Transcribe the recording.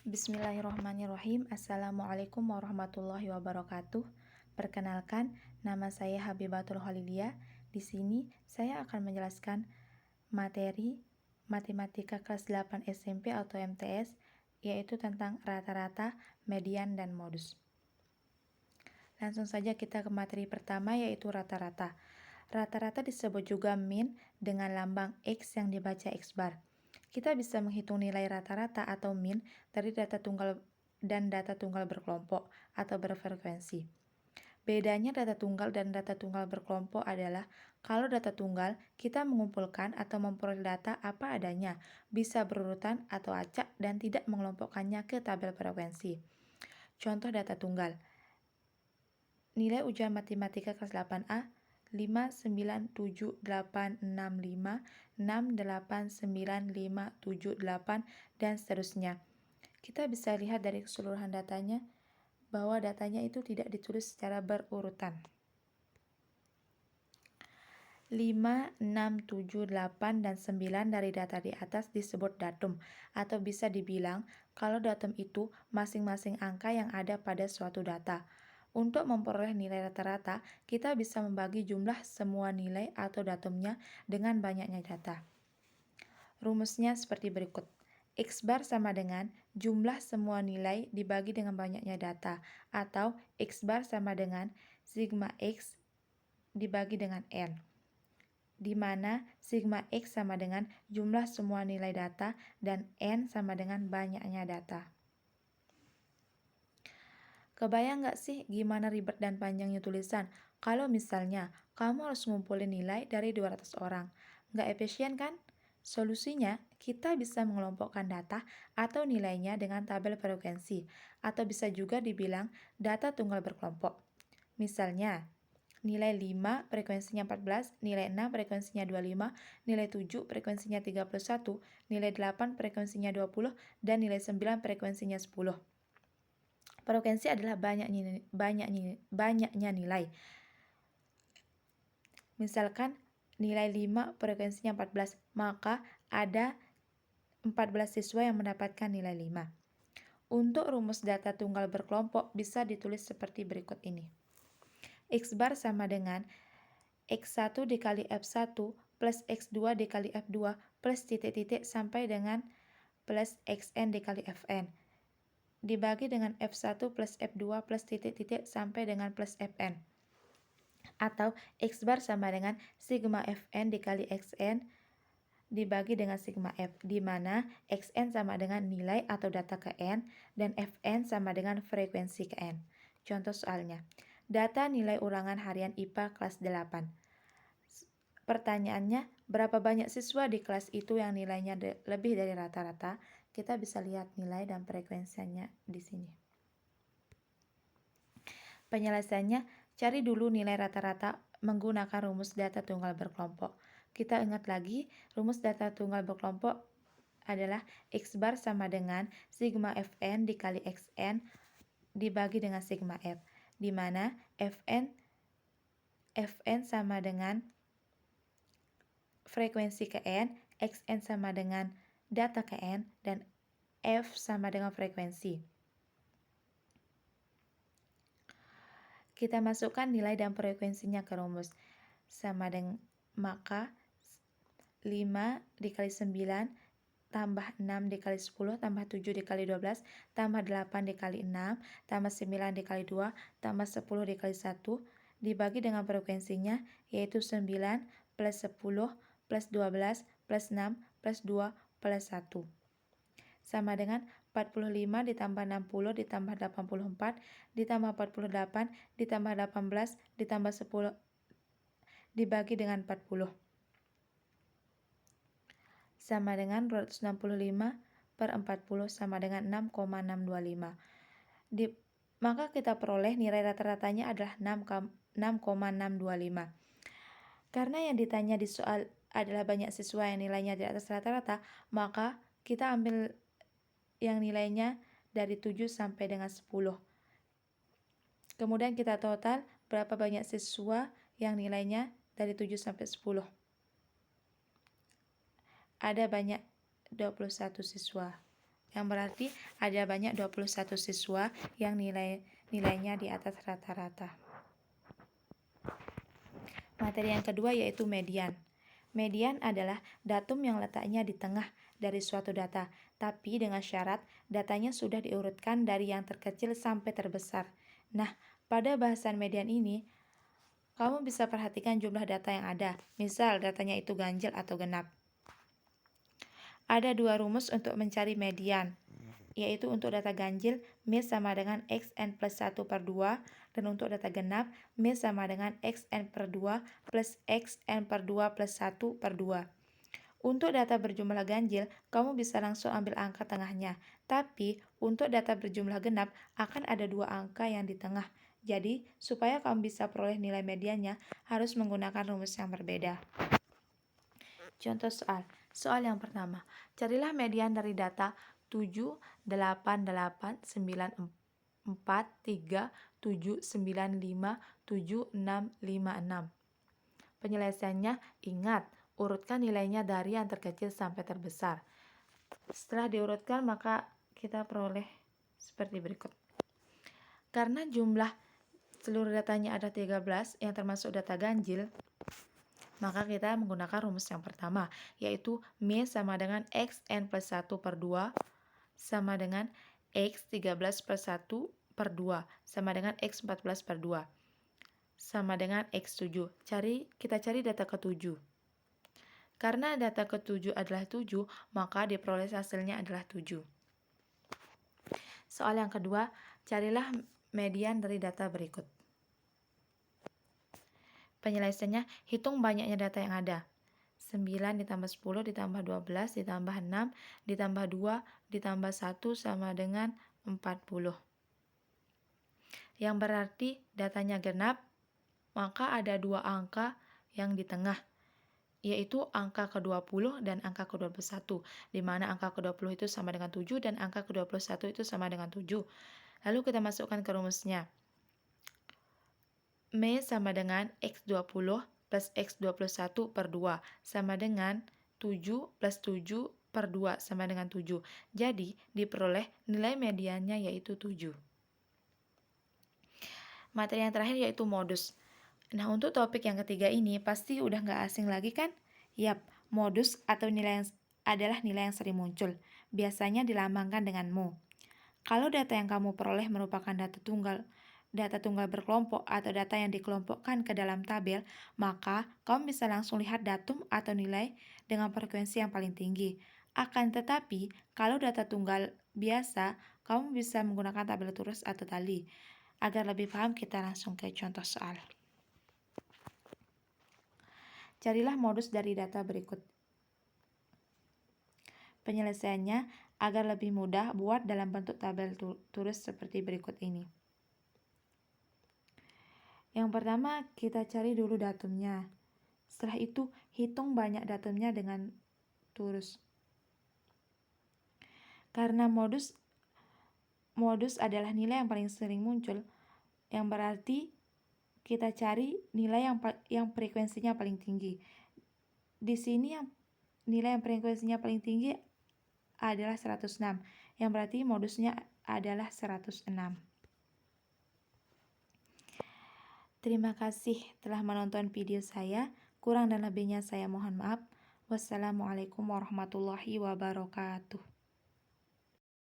Bismillahirrahmanirrahim. Assalamualaikum warahmatullahi wabarakatuh. Perkenalkan, nama saya Habibatul Khaliliyah. Di sini saya akan menjelaskan materi Matematika kelas 8 SMP atau MTS, yaitu tentang rata-rata, median, dan modus. Langsung saja kita ke materi pertama, yaitu rata-rata. Rata-rata disebut juga mean dengan lambang X yang dibaca X bar. Kita bisa menghitung nilai rata-rata atau mean dari data tunggal dan data tunggal berkelompok atau berfrekuensi. Bedanya data tunggal dan data tunggal berkelompok adalah kalau data tunggal kita mengumpulkan atau memperoleh data apa adanya, bisa berurutan atau acak dan tidak mengelompokkannya ke tabel frekuensi. Contoh data tunggal. Nilai ujian matematika kelas 8A 59786568958 dan seterusnya. Kita bisa lihat dari keseluruhan datanya bahwa datanya itu tidak ditulis secara berurutan. 5, 6, 7, 8, dan 9 dari data di atas disebut datum, atau bisa dibilang kalau datum itu masing-masing angka yang ada pada suatu data. Untuk memperoleh nilai rata-rata, kita bisa membagi jumlah semua nilai atau datumnya dengan banyaknya data. Rumusnya seperti berikut. X bar sama dengan jumlah semua nilai dibagi dengan banyaknya data, atau X bar sama dengan sigma X dibagi dengan N, di mana sigma X sama dengan jumlah semua nilai data dan N sama dengan banyaknya data. Kebayang nggak sih gimana ribet dan panjangnya tulisan? Kalau misalnya kamu harus ngumpulin nilai dari 200 orang. Nggak efisien kan? Solusinya, kita bisa mengelompokkan data atau nilainya dengan tabel frekuensi, atau bisa juga dibilang data tunggal berkelompok. Misalnya, nilai 5 frekuensinya 14, nilai 6 frekuensinya 25, nilai 7 frekuensinya 31, nilai 8 frekuensinya 20, dan nilai 9 frekuensinya 10. Frekuensi adalah banyaknya nilai. Misalkan nilai 5 frekuensinya 14, maka ada 14 siswa yang mendapatkan nilai 5. Untuk rumus data tunggal berkelompok bisa ditulis seperti berikut ini. X bar sama dengan X1 dikali F1 plus X2 dikali F2 plus titik-titik sampai dengan plus Xn dikali Fn, dibagi dengan F1 plus F2 plus titik-titik sampai dengan plus Fn. Atau X bar sama dengan sigma Fn dikali Xn dibagi dengan sigma F, di mana Xn sama dengan nilai atau data ke N dan Fn sama dengan frekuensi ke N. Contoh soalnya, data nilai ulangan harian IPA kelas 8. Pertanyaannya, berapa banyak siswa di kelas itu yang nilainya lebih dari rata-rata? Kita bisa lihat nilai dan frekuensinya di sini. Penyelesaiannya, cari dulu nilai rata-rata menggunakan rumus data tunggal berkelompok. Kita ingat lagi, rumus data tunggal berkelompok adalah X bar sama dengan sigma Fn dikali Xn dibagi dengan sigma F, di mana Fn sama dengan frekuensi ke N, Xn sama dengan data ke N, dan F sama dengan frekuensi. Kita masukkan nilai dan frekuensinya ke rumus. Sama dengan, maka 5 dikali 9 tambah 6 dikali 10 tambah 7 dikali 12 tambah 8 dikali 6 tambah 9 dikali 2 tambah 10 dikali 1 dibagi dengan frekuensinya, yaitu 9 plus 10 plus 12 plus 6 plus 2 plus 1. Sama dengan 45 ditambah 60 ditambah 84 ditambah 48 ditambah 18 ditambah 10 dibagi dengan 40. Sama dengan 265 per 40 sama dengan 6,625. Maka kita peroleh nilai rata-ratanya adalah 6,625. Karena yang ditanya di soal adalah banyak siswa yang nilainya di atas rata-rata, maka kita ambil yang nilainya dari 7 sampai dengan 10. Kemudian kita total berapa banyak siswa yang nilainya dari 7 sampai 10. Ada banyak 21 siswa. yang berarti ada banyak 21 siswa yang nilainya di atas rata-rata. Materi yang kedua yaitu median. Median adalah datum yang letaknya di tengah dari suatu data, tapi dengan syarat datanya sudah diurutkan dari yang terkecil sampai terbesar. Nah, pada bahasan median ini, kamu bisa perhatikan jumlah data yang ada. Misal, datanya itu ganjil atau genap. Ada dua rumus untuk mencari median, yaitu untuk data ganjil, M sama dengan XN plus 1 per 2, dan untuk data genap, M sama dengan XN per 2 plus XN per 2 plus 1 per 2. Untuk data berjumlah ganjil, kamu bisa langsung ambil angka tengahnya. Tapi, untuk data berjumlah genap, akan ada dua angka yang di tengah. Jadi, supaya kamu bisa peroleh nilai mediannya, harus menggunakan rumus yang berbeda. Contoh soal. Soal yang pertama, carilah median dari data 7, 8, 8, 9, 4, 3, 7, 9, 5, 7, 6, 5, 6. Penyelesaiannya, ingat, urutkan nilainya dari yang terkecil sampai terbesar. Setelah diurutkan, maka kita peroleh seperti berikut. Karena jumlah seluruh datanya ada 13 yang termasuk data ganjil, maka kita menggunakan rumus yang pertama, yaitu M sama dengan XN plus 1 per 2 sama dengan X 13 per 1 per 2 sama dengan X 14 per 2 sama dengan X7. Kita cari data ke-7. Karena data ke-7 adalah 7, maka diperoleh hasilnya adalah 7. Soal yang kedua, carilah median dari data berikut. Penyelesaiannya, hitung banyaknya data yang ada. 9 ditambah 10 ditambah 12 ditambah 6 ditambah 2 ditambah 1 sama dengan 40. Yang berarti datanya genap, maka ada dua angka yang di tengah, yaitu angka ke-20 dan angka ke-21, di mana angka ke-20 itu sama dengan 7 dan angka ke-21 itu sama dengan 7. Lalu kita masukkan ke rumusnya. M sama dengan X20 plus X21 per 2 sama dengan 7 plus 7 per 2 sama dengan 7. Jadi, diperoleh nilai mediannya yaitu 7. Materi yang terakhir yaitu modus. Nah, untuk topik yang ketiga ini pasti udah nggak asing lagi kan? Yap, modus atau adalah nilai yang sering muncul. Biasanya dilambangkan dengan mu. Kalau data yang kamu peroleh merupakan data tunggal berkelompok atau data yang dikelompokkan ke dalam tabel, maka kamu bisa langsung lihat datum atau nilai dengan frekuensi yang paling tinggi. Akan tetapi, kalau data tunggal biasa, kamu bisa menggunakan tabel turus atau tali. Agar lebih paham, kita langsung ke contoh soal. Carilah modus dari data berikut. Penyelesaiannya, agar lebih mudah, buat dalam bentuk tabel turus seperti berikut ini. Yang pertama, kita cari dulu datumnya. Setelah itu, hitung banyak datumnya dengan turus. Karena modus adalah nilai yang paling sering muncul, yang berarti kita cari nilai yang frekuensinya paling tinggi. Di sini nilai yang frekuensinya paling tinggi adalah 106, yang berarti modusnya adalah 106. Terima kasih telah menonton video saya. Kurang dan lebihnya saya mohon maaf. Wassalamualaikum warahmatullahi wabarakatuh.